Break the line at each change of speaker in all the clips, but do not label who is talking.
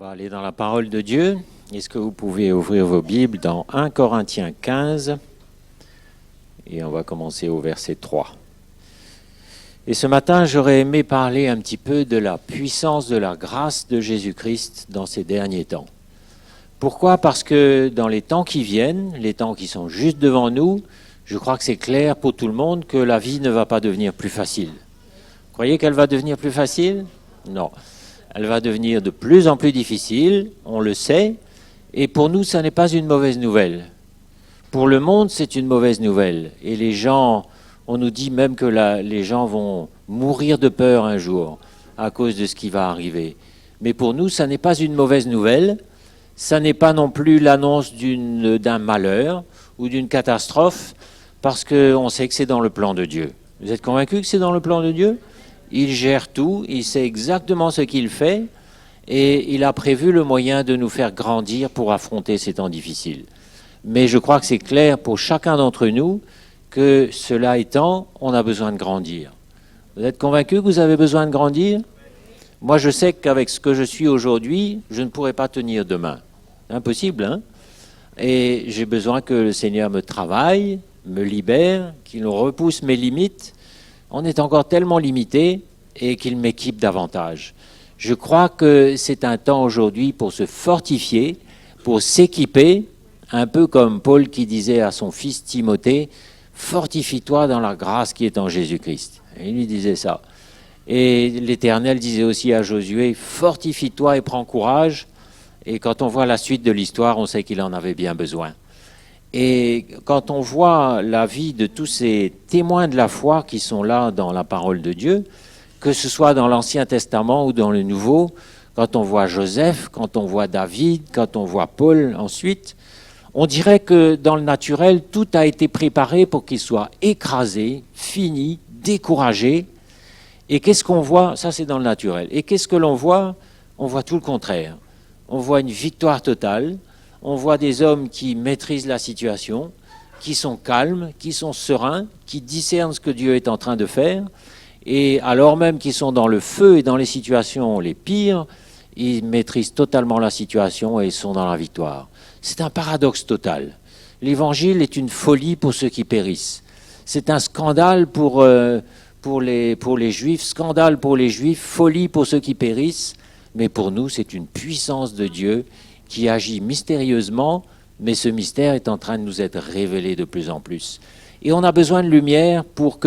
On va aller dans la parole de Dieu. Est-ce que vous pouvez ouvrir vos Bibles dans 1 Corinthiens 15 et on va commencer au verset 3. Et ce matin, j'aurais aimé parler un petit peu de la puissance de la grâce de Jésus-Christ dans ces derniers temps. Pourquoi ? Parce que dans les temps qui viennent, les temps qui sont juste devant nous, je crois que c'est clair pour tout le monde que la vie ne va pas devenir plus facile. Vous croyez qu'elle va devenir plus facile ? Non. Elle va devenir de plus en plus difficile, on le sait, et pour nous, ça n'est pas une mauvaise nouvelle. Pour le monde, c'est une mauvaise nouvelle. Et les gens, on nous dit même que les gens vont mourir de peur un jour à cause de ce qui va arriver. Mais pour nous, ça n'est pas une mauvaise nouvelle, ça n'est pas non plus l'annonce d'un malheur ou d'une catastrophe, parce qu'on sait que c'est dans le plan de Dieu. Vous êtes convaincus que c'est dans le plan de Dieu ? Il gère tout, il sait exactement ce qu'il fait et il a prévu le moyen de nous faire grandir pour affronter ces temps difficiles. Mais je crois que c'est clair pour chacun d'entre nous que cela étant, on a besoin de grandir. Vous êtes convaincus que vous avez besoin de grandir ? Moi, je sais qu'avec ce que je suis aujourd'hui, je ne pourrai pas tenir demain. Impossible, hein ? Et j'ai besoin que le Seigneur me travaille, me libère, qu'il repousse mes limites. On est encore tellement limité et qu'il m'équipe davantage. Je crois que c'est un temps aujourd'hui pour se fortifier, pour s'équiper, un peu comme Paul qui disait à son fils Timothée, « Fortifie-toi dans la grâce qui est en Jésus-Christ ». Il lui disait ça. Et l'Éternel disait aussi à Josué, « Fortifie-toi et prends courage ». Et quand on voit la suite de l'histoire, on sait qu'il en avait bien besoin. Et quand on voit la vie de tous ces témoins de la foi qui sont là dans la parole de Dieu, que ce soit dans l'Ancien Testament ou dans le Nouveau, quand on voit Joseph, quand on voit David, quand on voit Paul ensuite, on dirait que dans le naturel, tout a été préparé pour qu'il soit écrasé, fini, découragé. Et qu'est-ce qu'on voit ? Ça, c'est dans le naturel. Et qu'est-ce que l'on voit ? On voit tout le contraire. On voit une victoire totale. On voit des hommes qui maîtrisent la situation, qui sont calmes, qui sont sereins, qui discernent ce que Dieu est en train de faire. Et alors même qu'ils sont dans le feu et dans les situations les pires, ils maîtrisent totalement la situation et ils sont dans la victoire. C'est un paradoxe total. L'Évangile est une folie pour ceux qui périssent. C'est un scandale pour les Juifs, scandale pour les Juifs, folie pour ceux qui périssent. Mais pour nous, c'est une puissance de Dieu qui agit mystérieusement, mais ce mystère est en train de nous être révélé de plus en plus. Et on a besoin de lumière pour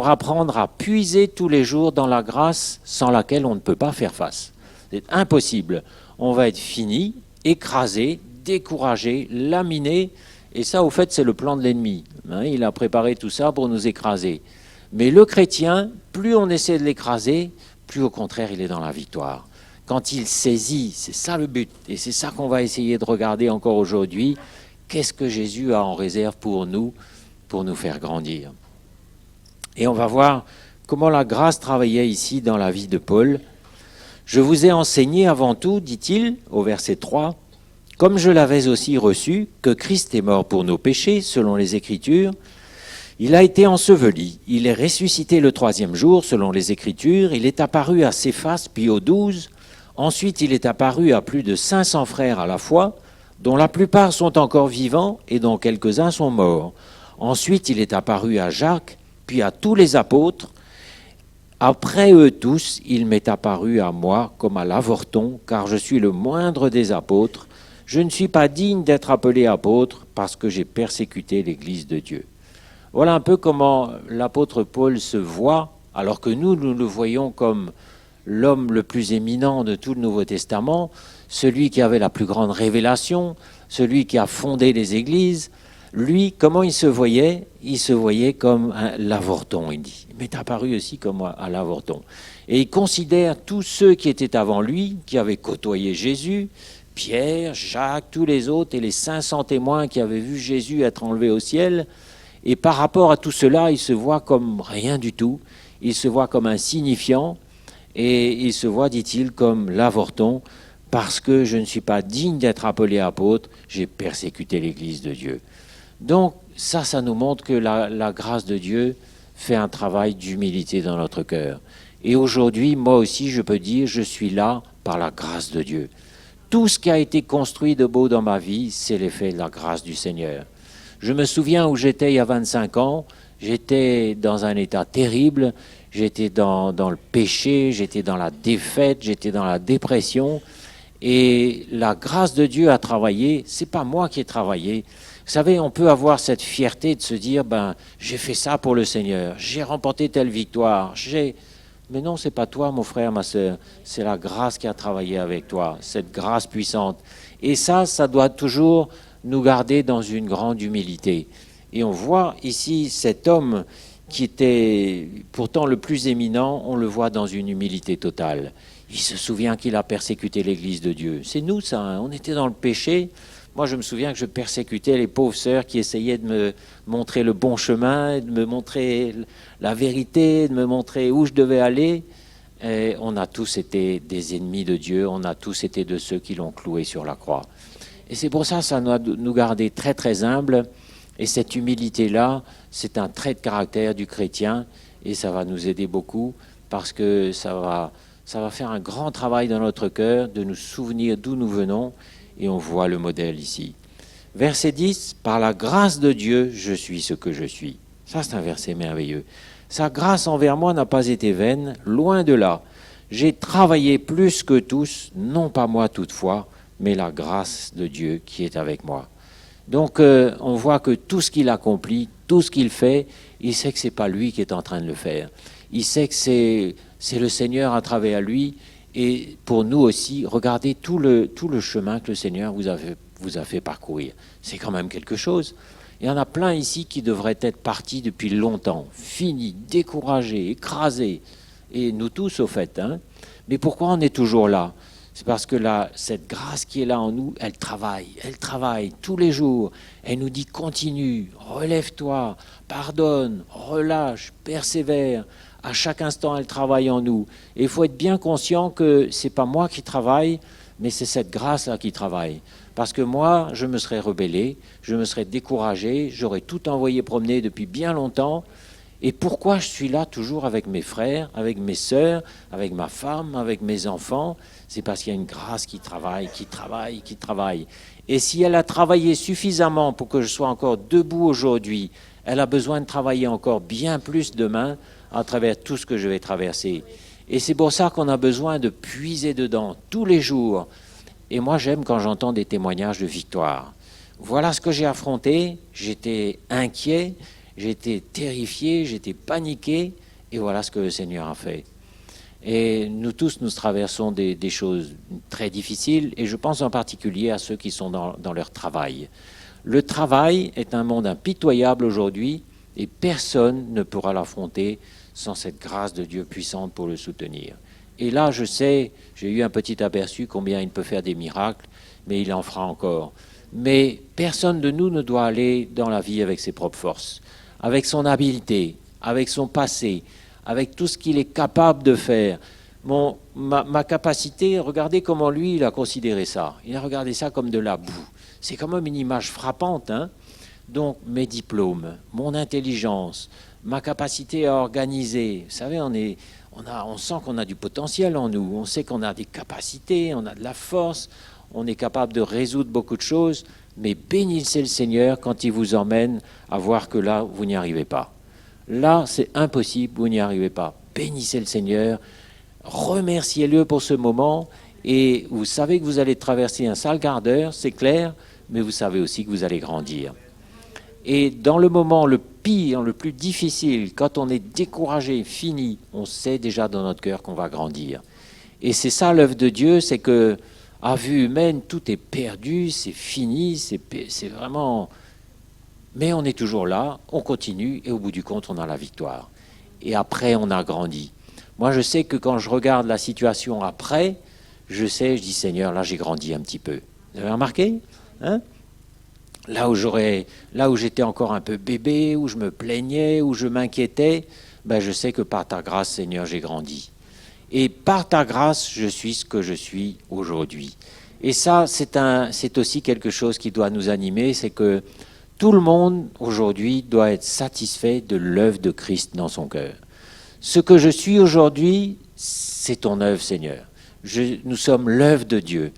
apprendre à puiser tous les jours dans la grâce sans laquelle on ne peut pas faire face. C'est impossible. On va être fini, écrasé, découragé, laminé, et ça, au fait, c'est le plan de l'ennemi. Il a préparé tout ça pour nous écraser. Mais le chrétien, plus on essaie de l'écraser, plus au contraire, il est dans la victoire. Quand il saisit, c'est ça le but, et c'est ça qu'on va essayer de regarder encore aujourd'hui. Qu'est-ce que Jésus a en réserve pour nous faire grandir ? Et on va voir comment la grâce travaillait ici dans la vie de Paul. « Je vous ai enseigné avant tout, dit-il, au verset 3, « comme je l'avais aussi reçu, que Christ est mort pour nos péchés, selon les Écritures. Il a été enseveli, il est ressuscité le 3e jour, selon les Écritures. Il est apparu à Céphas, puis aux 12. Ensuite, il est apparu à plus de 500 frères à la fois, dont la plupart sont encore vivants et dont quelques-uns sont morts. Ensuite, il est apparu à Jacques, puis à tous les apôtres. Après eux tous, il m'est apparu à moi comme à l'avorton, car je suis le moindre des apôtres. Je ne suis pas digne d'être appelé apôtre parce que j'ai persécuté l'Église de Dieu. » Voilà un peu comment l'apôtre Paul se voit, alors que nous le voyons comme l'homme le plus éminent de tout le Nouveau Testament, celui qui avait la plus grande révélation, celui qui a fondé les églises. Lui, comment il se voyait ? Il se voyait comme l'avorton, il dit. Il m'est apparu aussi comme à l'avorton. Et il considère tous ceux qui étaient avant lui, qui avaient côtoyé Jésus, Pierre, Jacques, tous les autres, et les 500 témoins qui avaient vu Jésus être enlevé au ciel. Et par rapport à tout cela, il se voit comme rien du tout. Il se voit comme insignifiant. Et il se voit, dit-il, comme l'avorton, parce que je ne suis pas digne d'être appelé apôtre, j'ai persécuté l'Église de Dieu. Donc ça nous montre que la grâce de Dieu fait un travail d'humilité dans notre cœur. Et aujourd'hui, moi aussi, je peux dire, je suis là par la grâce de Dieu. Tout ce qui a été construit de beau dans ma vie, c'est l'effet de la grâce du Seigneur. Je me souviens où j'étais il y a 25 ans, j'étais dans un état terrible, j'étais dans le péché, j'étais dans la défaite, j'étais dans la dépression. Et la grâce de Dieu a travaillé, c'est pas moi qui ai travaillé. Vous savez, on peut avoir cette fierté de se dire, j'ai fait ça pour le Seigneur, j'ai remporté telle victoire, Mais non, c'est pas toi, mon frère, ma sœur, c'est la grâce qui a travaillé avec toi, cette grâce puissante. Et ça doit toujours nous garder dans une grande humilité. Et on voit ici cet homme qui était pourtant le plus éminent, on le voit dans une humilité totale. Il se souvient qu'il a persécuté l'Église de Dieu. C'est nous, ça, hein. On était dans le péché. Moi, je me souviens que je persécutais les pauvres sœurs qui essayaient de me montrer le bon chemin, de me montrer la vérité, de me montrer où je devais aller. Et on a tous été des ennemis de Dieu, on a tous été de ceux qui l'ont cloué sur la croix. Et c'est pour ça que ça doit nous garder très, très humbles. Et cette humilité-là, c'est un trait de caractère du chrétien et ça va nous aider beaucoup parce que ça va faire un grand travail dans notre cœur de nous souvenir d'où nous venons et on voit le modèle ici. Verset 10, « Par la grâce de Dieu, je suis ce que je suis. » Ça, c'est un verset merveilleux. Sa grâce envers moi n'a pas été vaine, loin de là. J'ai travaillé plus que tous, non pas moi toutefois, mais la grâce de Dieu qui est avec moi. Donc, on voit que tout ce qu'il accomplit, tout ce qu'il fait, il sait que ce n'est pas lui qui est en train de le faire. Il sait que c'est le Seigneur à travers lui. Et pour nous aussi, regardez tout le chemin que le Seigneur vous a fait parcourir. C'est quand même quelque chose. Il y en a plein ici qui devraient être partis depuis longtemps, finis, découragés, écrasés. Et nous tous, au fait. Hein. Mais pourquoi on est toujours là ? C'est parce que cette grâce qui est là en nous, elle travaille tous les jours. Elle nous dit continue, relève-toi, pardonne, relâche, persévère. À chaque instant, elle travaille en nous. Et il faut être bien conscient que ce n'est pas moi qui travaille, mais c'est cette grâce-là qui travaille. Parce que moi, je me serais rebellé, je me serais découragé, j'aurais tout envoyé promener depuis bien longtemps. Et pourquoi je suis là toujours avec mes frères, avec mes sœurs, avec ma femme, avec mes enfants ? C'est parce qu'il y a une grâce qui travaille. Et si elle a travaillé suffisamment pour que je sois encore debout aujourd'hui, elle a besoin de travailler encore bien plus demain à travers tout ce que je vais traverser. Et c'est pour ça qu'on a besoin de puiser dedans tous les jours. Et moi, j'aime quand j'entends des témoignages de victoire. Voilà ce que j'ai affronté, j'étais inquiet, j'étais terrifié, j'étais paniqué, et voilà ce que le Seigneur a fait. Et nous tous, nous traversons des choses très difficiles, et je pense en particulier à ceux qui sont dans leur travail. Le travail est un monde impitoyable aujourd'hui, et personne ne pourra l'affronter sans cette grâce de Dieu puissante pour le soutenir. Et là, je sais, j'ai eu un petit aperçu combien il peut faire des miracles, mais il en fera encore. Mais personne de nous ne doit aller dans la vie avec ses propres forces, avec son habileté, avec son passé, avec tout ce qu'il est capable de faire. Ma capacité, regardez comment lui, il a considéré ça. Il a regardé ça comme de la boue. C'est quand même une image frappante, hein. Donc, mes diplômes, mon intelligence, ma capacité à organiser. Vous savez, on sent qu'on a du potentiel en nous. On sait qu'on a des capacités, on a de la force, on est capable de résoudre beaucoup de choses. Mais bénissez le Seigneur quand il vous emmène à voir que là, vous n'y arrivez pas. Là, c'est impossible, vous n'y arrivez pas. Bénissez le Seigneur, remerciez-le pour ce moment. Et vous savez que vous allez traverser un sale quart d'heure, c'est clair, mais vous savez aussi que vous allez grandir. Et dans le moment le pire, le plus difficile, quand on est découragé, fini, on sait déjà dans notre cœur qu'on va grandir. Et c'est ça l'œuvre de Dieu, c'est que à vue humaine, tout est perdu, c'est fini, c'est vraiment... Mais on est toujours là, on continue, et au bout du compte, on a la victoire. Et après, on a grandi. Moi, je sais que quand je regarde la situation après, je dis, Seigneur, là, j'ai grandi un petit peu. Vous avez remarqué, hein ? Là où j'étais encore un peu bébé, où je me plaignais, où je m'inquiétais, je sais que par ta grâce, Seigneur, j'ai grandi. Et par ta grâce, je suis ce que je suis aujourd'hui. Et ça, c'est aussi quelque chose qui doit nous animer, c'est que tout le monde, aujourd'hui, doit être satisfait de l'œuvre de Christ dans son cœur. Ce que je suis aujourd'hui, c'est ton œuvre, Seigneur. Nous sommes l'œuvre de Dieu.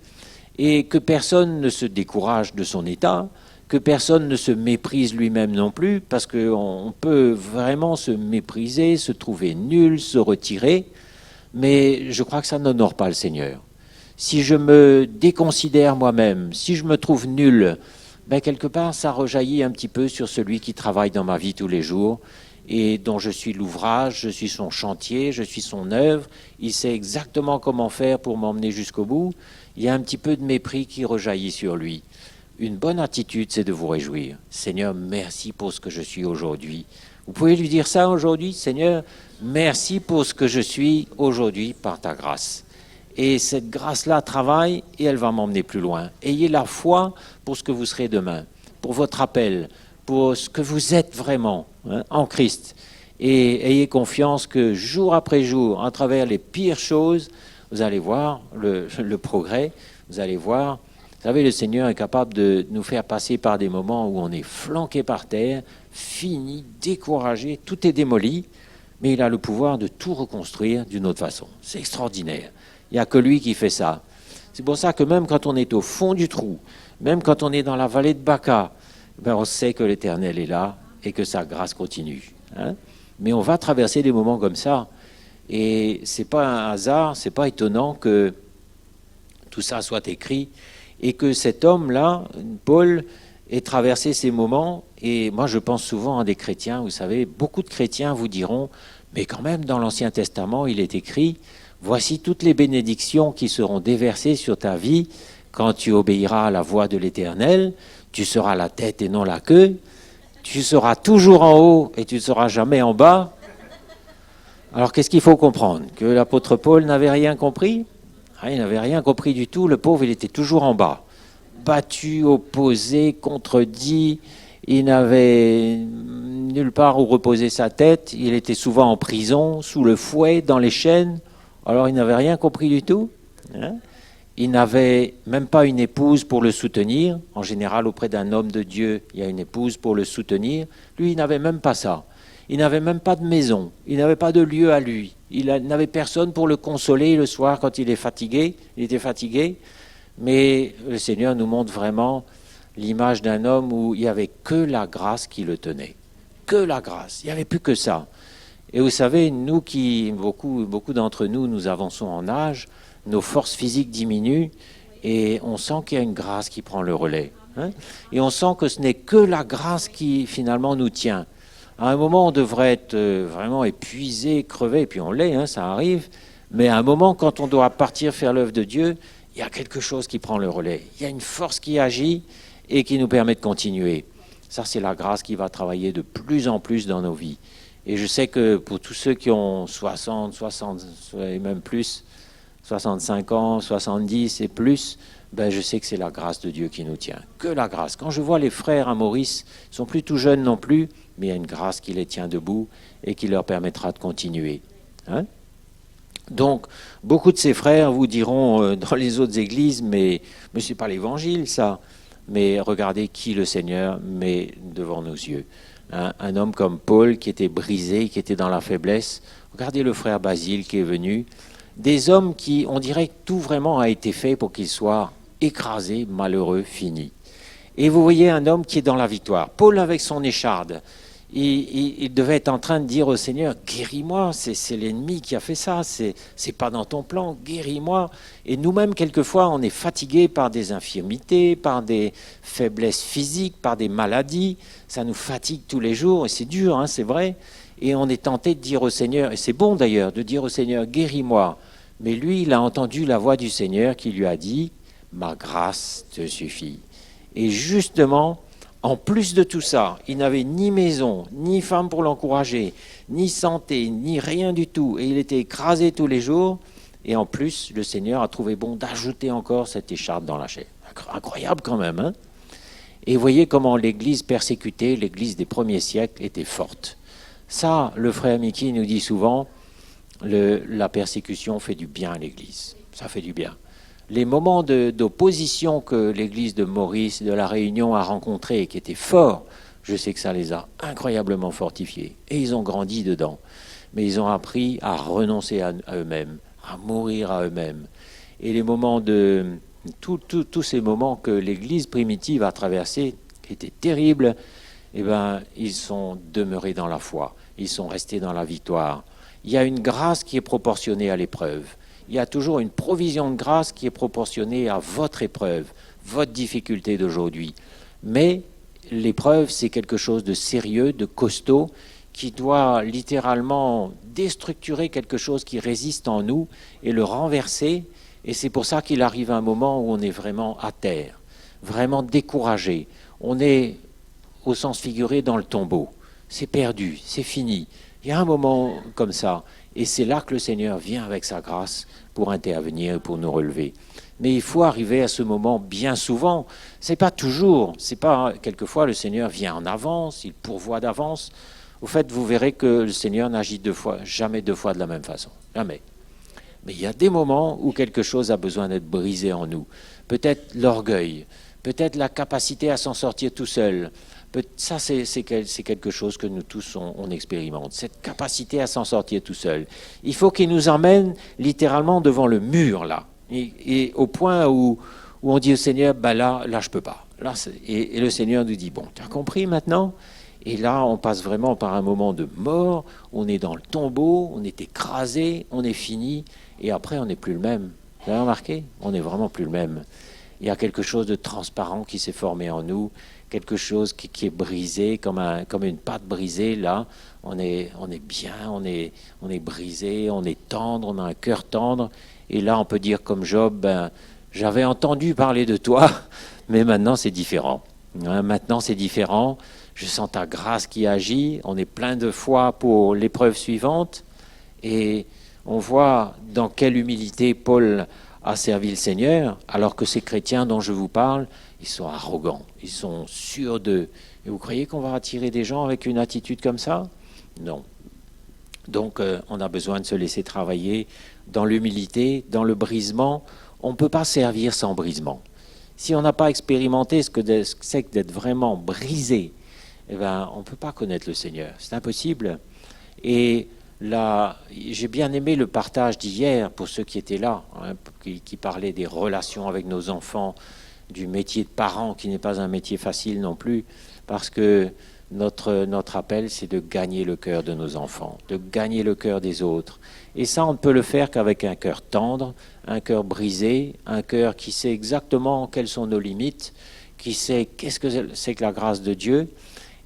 Et que personne ne se décourage de son état, que personne ne se méprise lui-même non plus, parce qu'on peut vraiment se mépriser, se trouver nul, se retirer, mais je crois que ça n'honore pas le Seigneur. Si je me déconsidère moi-même, si je me trouve nul, ben quelque part ça rejaillit un petit peu sur celui qui travaille dans ma vie tous les jours et dont je suis l'ouvrage, je suis son chantier, je suis son œuvre, il sait exactement comment faire pour m'emmener jusqu'au bout. Il y a un petit peu de mépris qui rejaillit sur lui. Une bonne attitude, c'est de vous réjouir. Seigneur, merci pour ce que je suis aujourd'hui. Vous pouvez lui dire ça aujourd'hui, Seigneur, merci pour ce que je suis aujourd'hui par ta grâce. Et cette grâce-là travaille et elle va m'emmener plus loin. Ayez la foi pour ce que vous serez demain, pour votre appel, pour ce que vous êtes vraiment en Christ. Et ayez confiance que jour après jour, à travers les pires choses, vous allez voir le progrès, vous allez voir. Vous savez, le Seigneur est capable de nous faire passer par des moments où on est flanqué par terre, fini, découragé, tout est démoli, mais il a le pouvoir de tout reconstruire d'une autre façon. C'est extraordinaire. Il n'y a que lui qui fait ça. C'est pour ça que même quand on est au fond du trou, même quand on est dans la vallée de Baca, ben on sait que l'Éternel est là et que sa grâce continue. Mais on va traverser des moments comme ça. Et ce n'est pas un hasard, ce n'est pas étonnant que tout ça soit écrit et que cet homme-là, Paul, ait traversé ces moments. Et moi, je pense souvent à des chrétiens. Vous savez, beaucoup de chrétiens vous diront, mais quand même, dans l'Ancien Testament, il est écrit... Voici toutes les bénédictions qui seront déversées sur ta vie quand tu obéiras à la voix de l'Éternel. Tu seras la tête et non la queue. Tu seras toujours en haut et tu ne seras jamais en bas. Alors qu'est-ce qu'il faut comprendre? Que l'apôtre Paul n'avait rien compris? Il n'avait rien compris du tout. Le pauvre, il était toujours en bas. Battu, opposé, contredit. Il n'avait nulle part où reposer sa tête. Il était souvent en prison, sous le fouet, dans les chaînes. Alors, il n'avait rien compris du tout. Il n'avait même pas une épouse pour le soutenir. En général, auprès d'un homme de Dieu, il y a une épouse pour le soutenir. Lui, il n'avait même pas ça. Il n'avait même pas de maison. Il n'avait pas de lieu à lui. Il n'avait personne pour le consoler le soir quand il est fatigué. Il était fatigué. Mais le Seigneur nous montre vraiment l'image d'un homme où il n'y avait que la grâce qui le tenait. Que la grâce. Il n'y avait plus que ça. Et vous savez, nous qui, beaucoup d'entre nous, nous avançons en âge, nos forces physiques diminuent et on sent qu'il y a une grâce qui prend le relais. Et on sent que ce n'est que la grâce qui finalement nous tient. À un moment, on devrait être vraiment épuisé, crevé, et puis on l'est, ça arrive. Mais à un moment, quand on doit partir faire l'œuvre de Dieu, il y a quelque chose qui prend le relais. Il y a une force qui agit et qui nous permet de continuer. Ça, c'est la grâce qui va travailler de plus en plus dans nos vies. Et je sais que pour tous ceux qui ont 60 et même plus, 65 ans, 70 et plus, ben je sais que c'est la grâce de Dieu qui nous tient. Que la grâce. Quand je vois les frères à Maurice, ils ne sont plus tout jeunes non plus, mais il y a une grâce qui les tient debout et qui leur permettra de continuer. Donc, beaucoup de ces frères vous diront dans les autres églises, mais ce n'est pas l'évangile ça. Mais regardez qui le Seigneur met devant nos yeux. Un homme comme Paul qui était brisé, qui était dans la faiblesse. Regardez le frère Basile qui est venu. Des hommes qui, on dirait que tout vraiment a été fait pour qu'ils soient écrasés, malheureux, finis. Et vous voyez un homme qui est dans la victoire. Paul avec son écharde. Il devait être en train de dire au Seigneur, guéris-moi, c'est l'ennemi qui a fait ça, c'est pas dans ton plan, guéris-moi. Et nous-mêmes, quelquefois, on est fatigués par des infirmités, par des faiblesses physiques, par des maladies. Ça nous fatigue tous les jours, et c'est dur, c'est vrai. Et on est tenté de dire au Seigneur, et c'est bon d'ailleurs, de dire au Seigneur, guéris-moi. Mais lui, il a entendu la voix du Seigneur qui lui a dit, ma grâce te suffit. Et justement, en plus de tout ça, il n'avait ni maison, ni femme pour l'encourager, ni santé, ni rien du tout. Et il était écrasé tous les jours. Et en plus, le Seigneur a trouvé bon d'ajouter encore cette écharpe dans la chair. Incroyable quand même. Et vous voyez comment l'Église persécutée, l'Église des premiers siècles, était forte. Ça, le frère Mickey nous dit souvent, la persécution fait du bien à l'Église. Ça fait du bien. Les moments d'opposition que l'église de Maurice, de la Réunion a rencontrés et qui étaient forts, je sais que ça les a incroyablement fortifiés. Et ils ont grandi dedans. Mais ils ont appris à renoncer à eux-mêmes, à mourir à eux-mêmes. Et les moments tous ces moments que l'Église primitive a traversés, qui étaient terribles, eh ben, ils sont demeurés dans la foi. Ils sont restés dans la victoire. Il y a une grâce qui est proportionnée à l'épreuve. Il y a toujours une provision de grâce qui est proportionnée à votre épreuve, votre difficulté d'aujourd'hui. Mais l'épreuve, c'est quelque chose de sérieux, de costaud, qui doit littéralement déstructurer quelque chose qui résiste en nous et le renverser. Et c'est pour ça qu'il arrive un moment où on est vraiment à terre, vraiment découragé. On est, au sens figuré, dans le tombeau. C'est perdu, c'est fini. Il y a un moment comme ça. Et c'est là que le Seigneur vient avec sa grâce pour intervenir, pour nous relever. Mais il faut arriver à ce moment bien souvent. C'est pas toujours, c'est pas quelquefois le Seigneur vient en avance, il pourvoit d'avance. Au fait, vous verrez que le Seigneur n'agit jamais deux fois de la même façon, jamais. Mais il y a des moments où quelque chose a besoin d'être brisé en nous. Peut-être l'orgueil, peut-être la capacité à s'en sortir tout seul. Ça, c'est quelque chose que nous tous, on expérimente, cette capacité à s'en sortir tout seul. Il faut qu'il nous emmène littéralement devant le mur, là. Et au point où on dit au Seigneur, ben là, je peux pas. Là, et le Seigneur nous dit, bon, tu as compris maintenant ? Et là, on passe vraiment par un moment de mort, on est dans le tombeau, on est écrasé, on est fini, et après, on n'est plus le même. Vous avez remarqué ? On n'est vraiment plus le même. Il y a quelque chose de transparent qui s'est formé en nous, quelque chose qui est brisé, comme une pâte brisée, là. On est bien, on est brisé, on est tendre, on a un cœur tendre. Et là, on peut dire comme Job, ben, j'avais entendu parler de toi, mais maintenant c'est différent. Maintenant c'est différent. Je sens ta grâce qui agit. On est plein de foi pour l'épreuve suivante. Et on voit dans quelle humilité Paul a servi le Seigneur, alors que ces chrétiens dont je vous parle, ils sont arrogants, ils sont sûrs d'eux. Et vous croyez qu'on va attirer des gens avec une attitude comme ça ? Non. Donc on a besoin de se laisser travailler dans l'humilité, dans le brisement. On ne peut pas servir sans brisement. Si on n'a pas expérimenté ce que c'est que d'être vraiment brisé, eh ben, on ne peut pas connaître le Seigneur. C'est impossible. Et là, j'ai bien aimé le partage d'hier pour ceux qui étaient là, hein, qui parlaient des relations avec nos enfants, du métier de parent qui n'est pas un métier facile non plus, parce que notre appel, c'est de gagner le cœur de nos enfants, de gagner le cœur des autres. Et ça, on ne peut le faire qu'avec un cœur tendre, un cœur brisé, un cœur qui sait exactement quelles sont nos limites, qui sait qu'est-ce que c'est que la grâce de Dieu.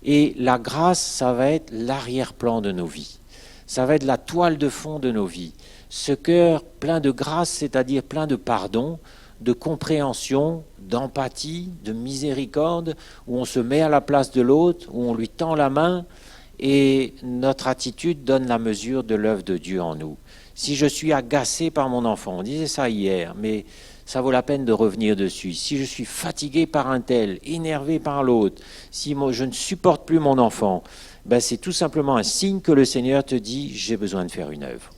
Et la grâce, ça va être l'arrière-plan de nos vies. Ça va être la toile de fond de nos vies. Ce cœur plein de grâce, c'est-à-dire plein de pardon, de compréhension, d'empathie, de miséricorde, où on se met à la place de l'autre, où on lui tend la main, et notre attitude donne la mesure de l'œuvre de Dieu en nous. Si je suis agacé par mon enfant, on disait ça hier, mais ça vaut la peine de revenir dessus. Si je suis fatigué par un tel, énervé par l'autre, si je ne supporte plus mon enfant, ben c'est tout simplement un signe que le Seigneur te dit « j'ai besoin de faire une œuvre ».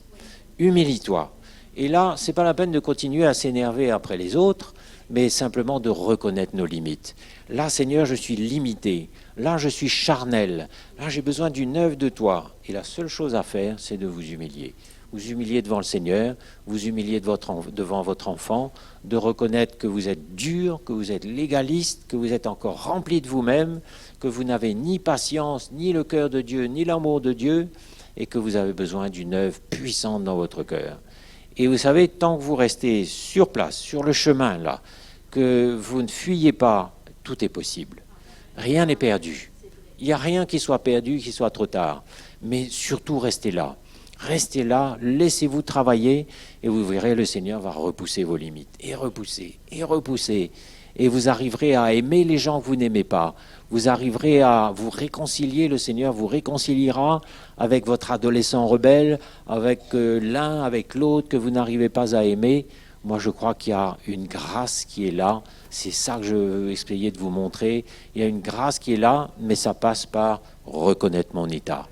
Humilie-toi. Et là, c'est pas la peine de continuer à s'énerver après les autres, mais simplement de reconnaître nos limites. Là, Seigneur, je suis limité. Là, je suis charnel. Là, j'ai besoin d'une œuvre de toi. Et la seule chose à faire, c'est de vous humilier. Vous humilier devant le Seigneur, vous humilier devant votre enfant, de reconnaître que vous êtes dur, que vous êtes légaliste, que vous êtes encore rempli de vous-même, que vous n'avez ni patience, ni le cœur de Dieu, ni l'amour de Dieu, et que vous avez besoin d'une œuvre puissante dans votre cœur. Et vous savez, tant que vous restez sur place, sur le chemin là, que vous ne fuyez pas, tout est possible. Rien n'est perdu. Il n'y a rien qui soit perdu, qui soit trop tard. Mais surtout, restez là. Restez là, laissez-vous travailler, et vous verrez, le Seigneur va repousser vos limites. Et repousser, et repousser. Et vous arriverez à aimer les gens que vous n'aimez pas. Vous arriverez à vous réconcilier, le Seigneur vous réconciliera avec votre adolescent rebelle, avec l'un, avec l'autre que vous n'arrivez pas à aimer. Moi, je crois qu'il y a une grâce qui est là. C'est ça que je veux essayer de vous montrer. Il y a une grâce qui est là, mais ça passe par reconnaître mon état.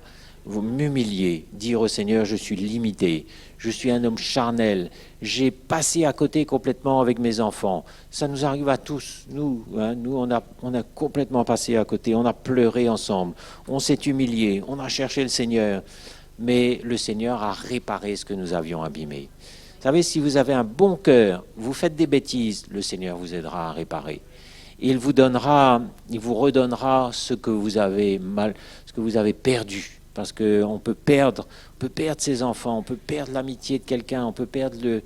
Vous m'humiliez, dire au Seigneur, je suis limité, je suis un homme charnel, j'ai passé à côté complètement avec mes enfants. Ça nous arrive à tous, nous, on a complètement passé à côté, on a pleuré ensemble, on s'est humilié, on a cherché le Seigneur, mais le Seigneur a réparé ce que nous avions abîmé. savez, si vous avez un bon cœur, vous faites des bêtises, le Seigneur vous aidera à réparer. Il vous redonnera ce que vous avez ce que vous avez perdu. Parce qu'on peut perdre ses enfants, on peut perdre l'amitié de quelqu'un, on peut perdre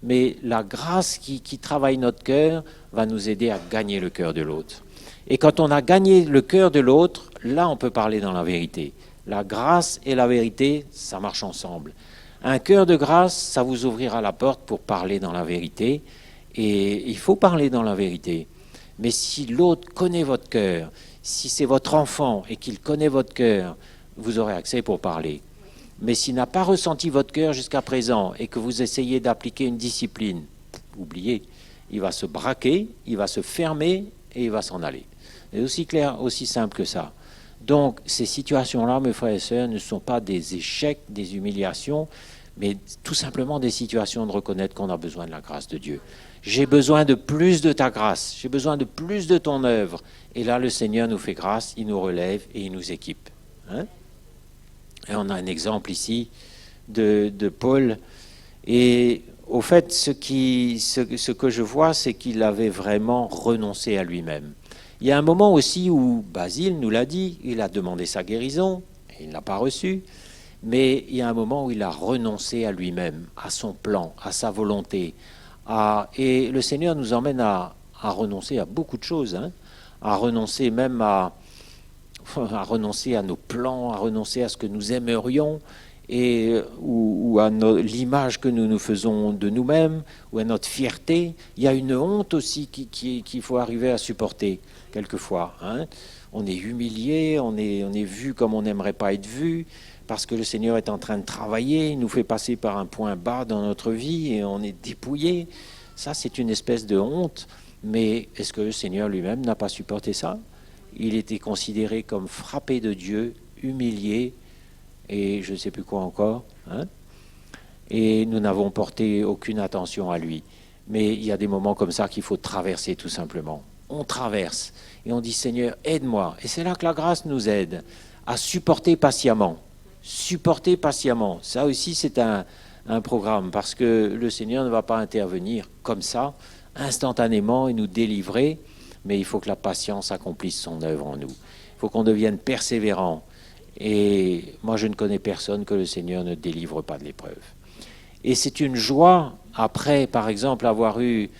mais la grâce qui travaille notre cœur va nous aider à gagner le cœur de l'autre. Et quand on a gagné le cœur de l'autre, là on peut parler dans la vérité. La grâce et la vérité, ça marche ensemble. Un cœur de grâce, ça vous ouvrira la porte pour parler dans la vérité. Et il faut parler dans la vérité. Mais si l'autre connaît votre cœur, si c'est votre enfant et qu'il connaît votre cœur, vous aurez accès pour parler. Mais s'il n'a pas ressenti votre cœur jusqu'à présent et que vous essayez d'appliquer une discipline, oubliez, il va se braquer, il va se fermer et il va s'en aller. C'est aussi clair, aussi simple que ça. Donc, ces situations-là, mes frères et sœurs, ne sont pas des échecs, des humiliations, mais tout simplement des situations de reconnaître qu'on a besoin de la grâce de Dieu. J'ai besoin de plus de ta grâce, j'ai besoin de plus de ton œuvre. Et là, le Seigneur nous fait grâce, il nous relève et il nous équipe. Hein? Et on a un exemple ici de Paul. Et au fait, ce que je vois, c'est qu'il avait vraiment renoncé à lui-même. Il y a un moment aussi où Basile nous l'a dit, il a demandé sa guérison, et il ne l'a pas reçue, mais il y a un moment où il a renoncé à lui-même, à son plan, à sa volonté. Et le Seigneur nous emmène à renoncer à beaucoup de choses, hein, à renoncer même à renoncer à nos plans, à renoncer à ce que nous aimerions, ou à l'image que nous nous faisons de nous-mêmes, ou à notre fierté. Il y a une honte aussi qu'il faut arriver à supporter, quelquefois. Hein. On est humilié, on est vu comme on n'aimerait pas être vu, parce que le Seigneur est en train de travailler, il nous fait passer par un point bas dans notre vie, et on est dépouillé. Ça, c'est une espèce de honte, mais est-ce que le Seigneur lui-même n'a pas supporté ça ? Il était considéré comme frappé de Dieu, humilié, et je ne sais plus quoi encore. Hein, et nous n'avons porté aucune attention à lui. Mais il y a des moments comme ça qu'il faut traverser tout simplement. On traverse, et on dit « Seigneur, aide-moi ». Et c'est là que la grâce nous aide à supporter patiemment. Supporter patiemment. Ça aussi, c'est un programme, parce que le Seigneur ne va pas intervenir comme ça, instantanément, et nous délivrer. Mais il faut que la patience accomplisse son œuvre en nous. Il faut qu'on devienne persévérant. Et moi, je ne connais personne que le Seigneur ne délivre pas de l'épreuve. Et c'est une joie, après, par exemple, avoir eu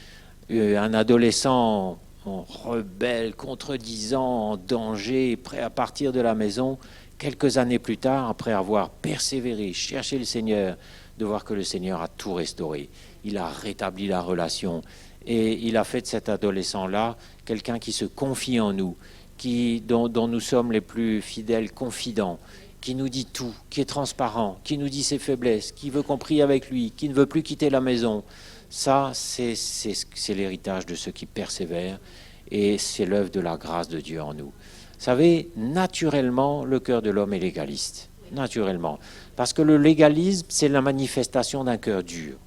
un adolescent rebelle, contredisant, en danger, prêt à partir de la maison, quelques années plus tard, après avoir persévéré, cherché le Seigneur, de voir que le Seigneur a tout restauré. Il a rétabli la relation. Et il a fait de cet adolescent-là quelqu'un qui se confie en nous, dont nous sommes les plus fidèles confidents, qui nous dit tout, qui est transparent, qui nous dit ses faiblesses, qui veut qu'on prie avec lui, qui ne veut plus quitter la maison. Ça, c'est l'héritage de ceux qui persévèrent, et c'est l'œuvre de la grâce de Dieu en nous. Vous savez, naturellement, le cœur de l'homme est légaliste. Naturellement. Parce que le légalisme, c'est la manifestation d'un cœur dur.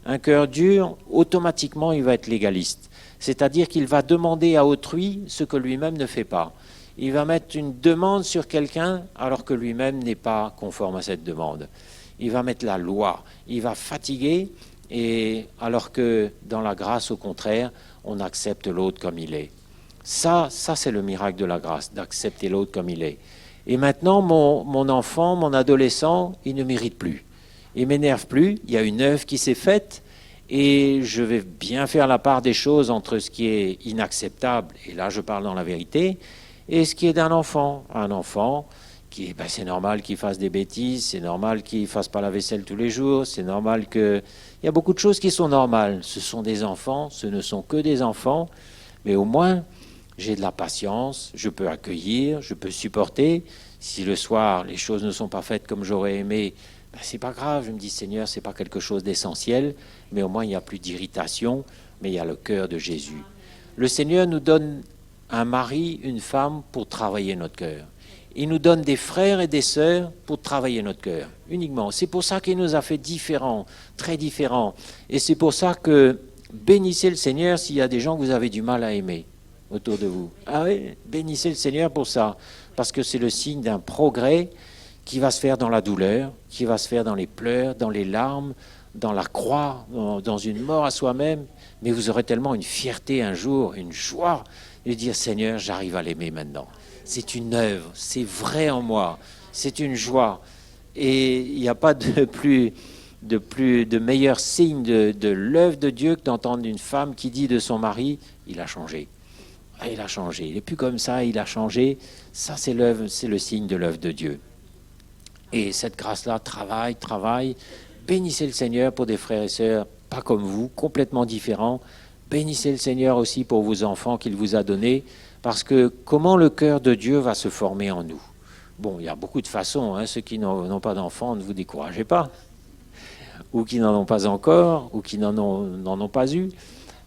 Un cœur dur, automatiquement, il va être légaliste. C'est-à-dire qu'il va demander à autrui ce que lui-même ne fait pas. Il va mettre une demande sur quelqu'un alors que lui-même n'est pas conforme à cette demande. Il va mettre la loi. Il va fatiguer, et alors que dans la grâce, au contraire, on accepte l'autre comme il est. Ça c'est le miracle de la grâce, d'accepter l'autre comme il est. Et maintenant, mon enfant, mon adolescent, il ne mérite plus. Il ne m'énerve plus, il y a une œuvre qui s'est faite, et je vais bien faire la part des choses entre ce qui est inacceptable, et là je parle dans la vérité, et ce qui est d'un enfant. Un enfant, c'est normal qu'il fasse des bêtises, c'est normal qu'il ne fasse pas la vaisselle tous les jours, c'est normal que... Il y a beaucoup de choses qui sont normales. Ce sont des enfants, ce ne sont que des enfants, mais au moins, j'ai de la patience, je peux accueillir, je peux supporter. Si le soir, les choses ne sont pas faites comme j'aurais aimé, c'est pas grave, je me dis Seigneur, c'est pas quelque chose d'essentiel, mais au moins il n'y a plus d'irritation, mais il y a le cœur de Jésus. Le Seigneur nous donne un mari, une femme pour travailler notre cœur. Il nous donne des frères et des sœurs pour travailler notre cœur, uniquement. C'est pour ça qu'il nous a fait différents, très différents. Et c'est pour ça que bénissez le Seigneur s'il y a des gens que vous avez du mal à aimer autour de vous. Ah oui, bénissez le Seigneur pour ça, parce que c'est le signe d'un progrès qui va se faire dans la douleur, qui va se faire dans les pleurs, dans les larmes, dans la croix, dans une mort à soi-même, mais vous aurez tellement une fierté un jour, une joie, de dire Seigneur, j'arrive à l'aimer maintenant. C'est une œuvre, c'est vrai en moi, c'est une joie. Et il n'y a pas de meilleur signe de l'œuvre de Dieu que d'entendre une femme qui dit de son mari, il a changé. Ah, il a changé, il n'est plus comme ça, il a changé. Ça, c'est le signe de l'œuvre de Dieu. Et cette grâce-là travaille. Bénissez le Seigneur pour des frères et sœurs, pas comme vous, complètement différents. Bénissez le Seigneur aussi pour vos enfants qu'il vous a donnés, parce que comment le cœur de Dieu va se former en nous? Bon, il y a beaucoup de façons, hein. Ceux qui n'ont pas d'enfants, ne vous découragez pas, ou qui n'en ont pas encore, ou qui n'en ont pas eu.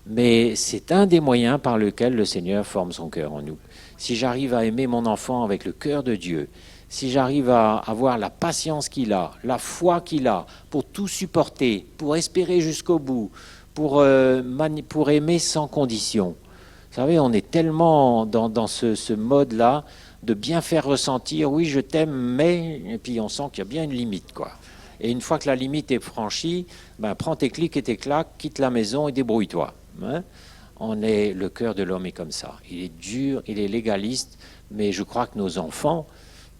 Mais c'est un des moyens par lequel le Seigneur forme son cœur en nous. Si j'arrive à aimer mon enfant avec le cœur de Dieu, si j'arrive à avoir la patience qu'il a, la foi qu'il a, pour tout supporter, pour espérer jusqu'au bout, pour aimer sans condition. Vous savez, on est tellement dans ce mode-là de bien faire ressentir, oui, je t'aime, mais... Et puis on sent qu'il y a bien une limite, quoi. Et une fois que la limite est franchie, ben, prends tes clics et tes claques, quitte la maison et débrouille-toi. Hein? Le cœur de l'homme est comme ça. Il est dur, il est légaliste, mais je crois que nos enfants...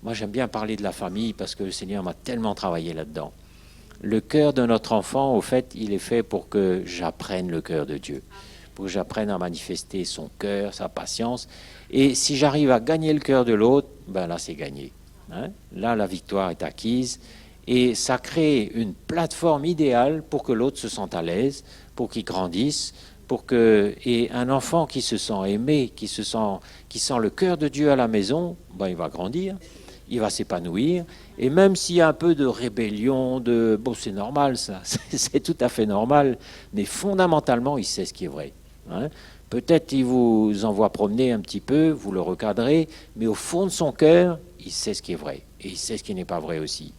Moi, j'aime bien parler de la famille parce que le Seigneur m'a tellement travaillé là-dedans. Le cœur de notre enfant, au fait, il est fait pour que j'apprenne le cœur de Dieu, pour que j'apprenne à manifester son cœur, sa patience. Et si j'arrive à gagner le cœur de l'autre, ben là, c'est gagné. Hein? Là, la victoire est acquise. Et ça crée une plateforme idéale pour que l'autre se sente à l'aise, pour qu'il grandisse, et un enfant qui se sent aimé, qui sent le cœur de Dieu à la maison, ben, il va grandir. Il va s'épanouir, et même s'il y a un peu de rébellion, bon, c'est normal ça, c'est tout à fait normal, mais fondamentalement, il sait ce qui est vrai. Hein. Peut-être il vous envoie promener un petit peu, vous le recadrez, mais au fond de son cœur, il sait ce qui est vrai, et il sait ce qui n'est pas vrai aussi.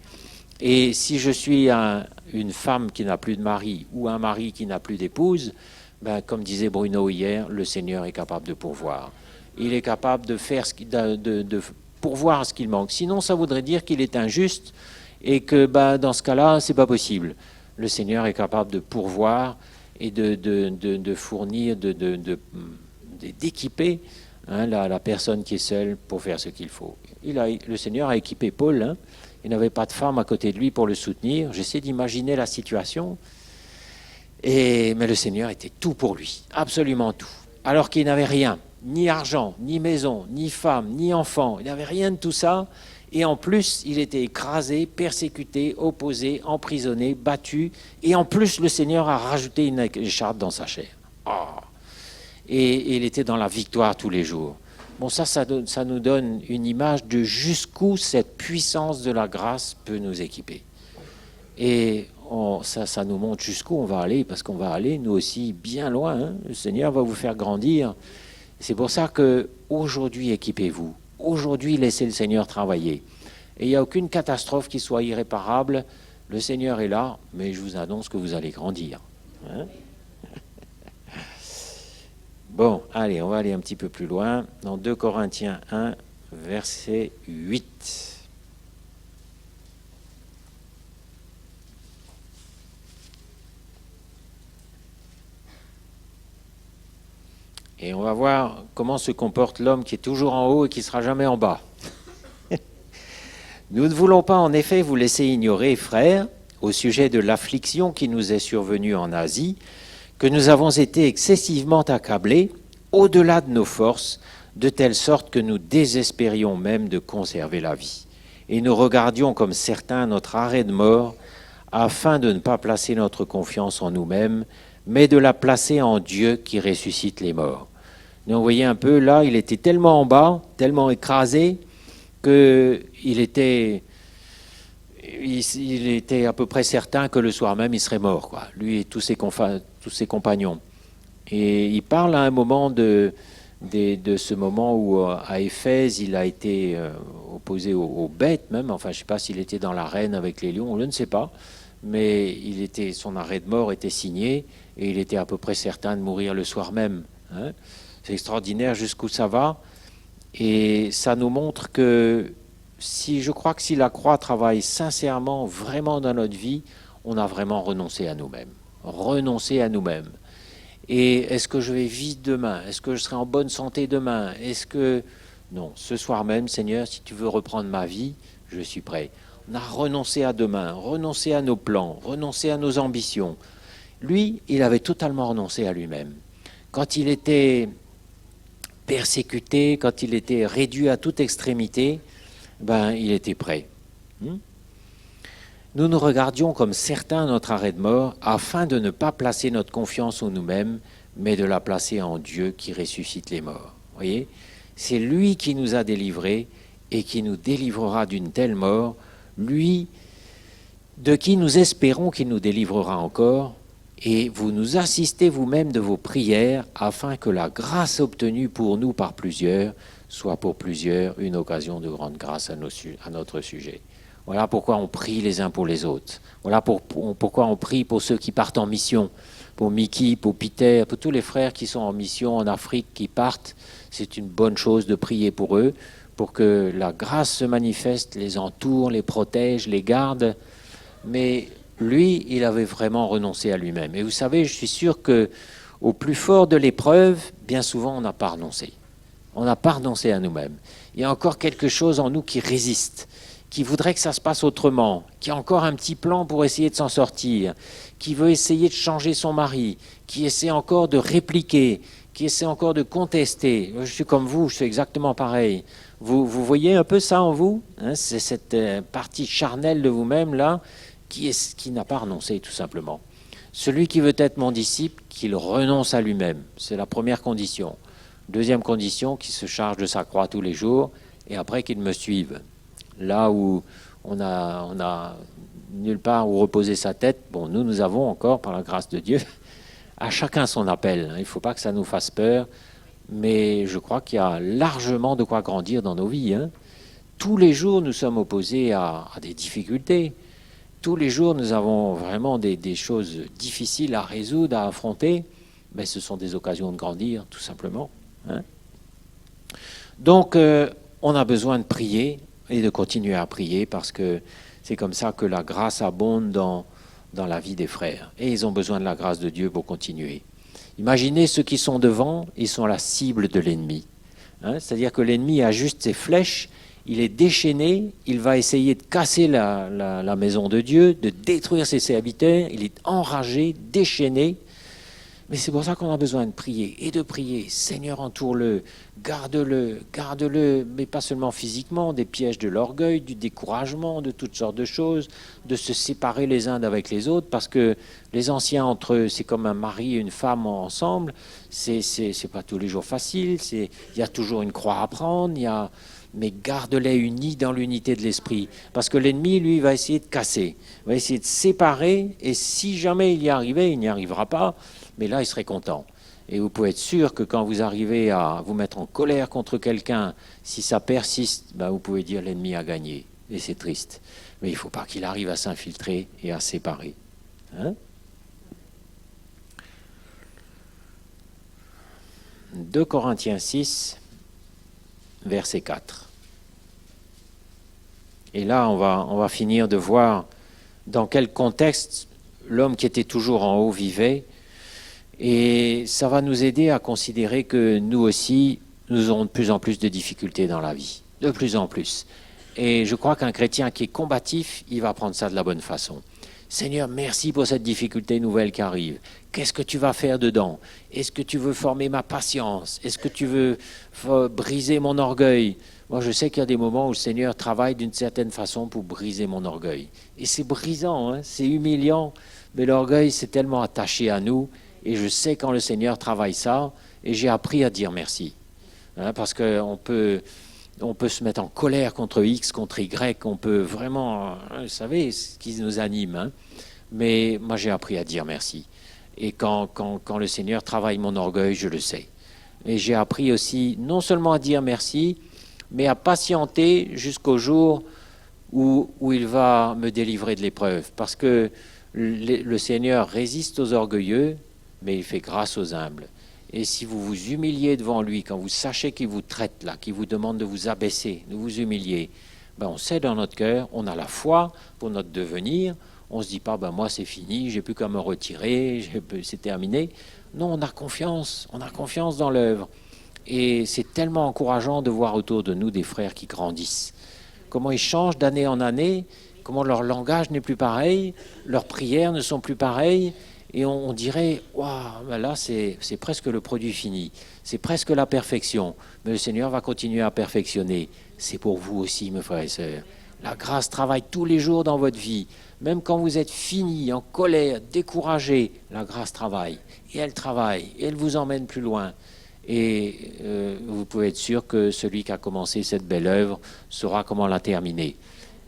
Et si je suis une femme qui n'a plus de mari, ou un mari qui n'a plus d'épouse, ben, comme disait Bruno hier, le Seigneur est capable de pourvoir. Il est capable de faire pourvoir ce qu'il manque. Sinon, ça voudrait dire qu'il est injuste et que dans ce cas-là, c'est pas possible. Le Seigneur est capable de pourvoir et de fournir, d'équiper la personne qui est seule pour faire ce qu'il faut. Le Seigneur a équipé Paul. Hein. Il n'avait pas de femme à côté de lui pour le soutenir. J'essaie d'imaginer la situation. Mais le Seigneur était tout pour lui, absolument tout. Alors qu'il n'avait rien. Ni argent, ni maison, ni femme, ni enfant. Il n'avait rien de tout ça. Et en plus, il était écrasé, persécuté, opposé, emprisonné, battu. Et en plus, le Seigneur a rajouté une écharpe dans sa chair. Oh. Et il était dans la victoire tous les jours. Bon, ça nous donne une image de jusqu'où cette puissance de la grâce peut nous équiper. Et ça nous montre jusqu'où on va aller, parce qu'on va aller, nous aussi, bien loin. Hein. Le Seigneur va vous faire grandir. C'est pour ça qu'aujourd'hui, équipez-vous. Aujourd'hui, laissez le Seigneur travailler. Et il n'y a aucune catastrophe qui soit irréparable. Le Seigneur est là, mais je vous annonce que vous allez grandir. Hein? Bon, allez, on va aller un petit peu plus loin. Dans 2 Corinthiens 1, verset 8. Et on va voir comment se comporte l'homme qui est toujours en haut et qui ne sera jamais en bas. Nous ne voulons pas en effet vous laisser ignorer, frères, au sujet de l'affliction qui nous est survenue en Asie, que nous avons été excessivement accablés, au-delà de nos forces, de telle sorte que nous désespérions même de conserver la vie. Et nous regardions comme certains notre arrêt de mort, afin de ne pas placer notre confiance en nous-mêmes, mais de la placer en Dieu qui ressuscite les morts. Donc vous voyez un peu, là, il était tellement en bas, tellement écrasé, qu'il était à peu près certain que le soir même, il serait mort, quoi. Lui et tous ses compagnons. Et il parle à un moment de ce moment où, à Éphèse, il a été opposé aux bêtes même. Enfin, je ne sais pas s'il était dans l'arène avec les lions, je ne sais pas. Mais son arrêt de mort était signé et il était à peu près certain de mourir le soir même. Hein. C'est extraordinaire jusqu'où ça va. Et ça nous montre que je crois que si la croix travaille sincèrement, vraiment dans notre vie, on a vraiment renoncé à nous-mêmes. Renoncer à nous-mêmes. Et est-ce que je vais vivre demain? Est-ce que je serai en bonne santé demain? Est-ce que... Non, ce soir même, Seigneur, si tu veux reprendre ma vie, je suis prêt. On a renoncé à demain, renoncé à nos plans, renoncé à nos ambitions. Lui, il avait totalement renoncé à lui-même. Quand il était persécuté, quand il était réduit à toute extrémité, il était prêt. Nous nous regardions comme certains à notre arrêt de mort afin de ne pas placer notre confiance en nous-mêmes, mais de la placer en Dieu qui ressuscite les morts. Voyez, c'est lui qui nous a délivrés et qui nous délivrera d'une telle mort, lui de qui nous espérons qu'il nous délivrera encore, et vous nous assistez vous-même de vos prières afin que la grâce obtenue pour nous par plusieurs soit pour plusieurs une occasion de grande grâce à notre sujet. Voilà pourquoi on prie les uns pour les autres. Voilà pourquoi on prie pour ceux qui partent en mission, pour Mickey, pour Peter, pour tous les frères qui sont en mission en Afrique, qui partent. C'est une bonne chose de prier pour eux, pour que la grâce se manifeste, les entoure, les protège, les garde. Mais lui, il avait vraiment renoncé à lui-même. Et vous savez, je suis sûr qu'au plus fort de l'épreuve, bien souvent, on n'a pas renoncé. On n'a pas renoncé à nous-mêmes. Il y a encore quelque chose en nous qui résiste, qui voudrait que ça se passe autrement, qui a encore un petit plan pour essayer de s'en sortir, qui veut essayer de changer son mari, qui essaie encore de répliquer, qui essaie encore de contester. Je suis comme vous, je suis exactement pareil. Vous voyez un peu ça en vous, hein? C'est cette partie charnelle de vous-même là, qui n'a pas renoncé tout simplement. Celui qui veut être mon disciple, qu'il renonce à lui-même. C'est la première condition. Deuxième condition, qu'il se charge de sa croix tous les jours, et après qu'il me suive. Là où on a nulle part où reposer sa tête, bon, nous avons encore, par la grâce de Dieu, à chacun son appel. Il ne faut pas que ça nous fasse peur, mais je crois qu'il y a largement de quoi grandir dans nos vies. Tous les jours, nous sommes opposés à des difficultés. Tous les jours, nous avons vraiment des choses difficiles à résoudre, à affronter, mais ce sont des occasions de grandir, tout simplement. Donc, on a besoin de prier et de continuer à prier parce que c'est comme ça que la grâce abonde dans la vie des frères. Et ils ont besoin de la grâce de Dieu pour continuer. Imaginez ceux qui sont devant, ils sont la cible de l'ennemi. C'est-à-dire que l'ennemi a juste ses flèches, il est déchaîné, il va essayer de casser la maison de Dieu, de détruire ses serviteurs, il est enragé, déchaîné. Mais c'est pour ça qu'on a besoin de prier et de prier. Seigneur, entoure-le, garde-le, mais pas seulement physiquement, des pièges de l'orgueil, du découragement, de toutes sortes de choses, de se séparer les uns d'avec les autres, parce que les anciens entre eux, c'est comme un mari et une femme ensemble, c'est pas tous les jours facile, il y a toujours une croix à prendre, mais garde-les unis dans l'unité de l'esprit. Parce que l'ennemi, lui, va essayer de casser, va essayer de séparer, et si jamais il y arrivait, il n'y arrivera pas, mais là, il serait content. Et vous pouvez être sûr que quand vous arrivez à vous mettre en colère contre quelqu'un, si ça persiste, vous pouvez dire l'ennemi a gagné. Et c'est triste. Mais il ne faut pas qu'il arrive à s'infiltrer et à séparer. 2 Corinthiens 6, verset 4. Et là, on va finir de voir dans quel contexte l'homme qui était toujours en haut vivait. Et ça va nous aider à considérer que nous aussi, nous aurons de plus en plus de difficultés dans la vie. De plus en plus. Et je crois qu'un chrétien qui est combatif, il va prendre ça de la bonne façon. Seigneur, merci pour cette difficulté nouvelle qui arrive. Qu'est-ce que tu vas faire dedans? Est-ce que tu veux former ma patience? Est-ce que tu veux briser mon orgueil? Moi, je sais qu'il y a des moments où le Seigneur travaille d'une certaine façon pour briser mon orgueil. Et c'est brisant, c'est humiliant, mais l'orgueil, c'est tellement attaché à nous. Et je sais quand le Seigneur travaille ça, et j'ai appris à dire merci. Parce qu'on peut se mettre en colère contre X, contre Y, on peut vraiment, vous savez, ce qui nous anime. Mais moi, j'ai appris à dire merci. Et quand le Seigneur travaille mon orgueil, je le sais. Et j'ai appris aussi, non seulement à dire merci, mais à patienter jusqu'au jour où il va me délivrer de l'épreuve. Parce que le Seigneur résiste aux orgueilleux, mais il fait grâce aux humbles. Et si vous vous humiliez devant lui, quand vous sachez qu'il vous traite là, qu'il vous demande de vous abaisser, de vous humilier, on sait dans notre cœur, on a la foi pour notre devenir, On ne se dit pas, ben moi c'est fini, j'ai plus qu'à me retirer, c'est terminé. Non, on a confiance dans l'œuvre. Et c'est tellement encourageant de voir autour de nous des frères qui grandissent. Comment ils changent d'année en année, comment leur langage n'est plus pareil, leurs prières ne sont plus pareilles. Et on dirait, waouh, ben là c'est presque le produit fini, c'est presque la perfection. Mais le Seigneur va continuer à perfectionner. C'est pour vous aussi, mes frères et sœurs. La grâce travaille tous les jours dans votre vie. Même quand vous êtes fini, en colère, découragé, la grâce travaille. Et elle travaille, et elle vous emmène plus loin. Et vous pouvez être sûr que celui qui a commencé cette belle œuvre saura comment la terminer.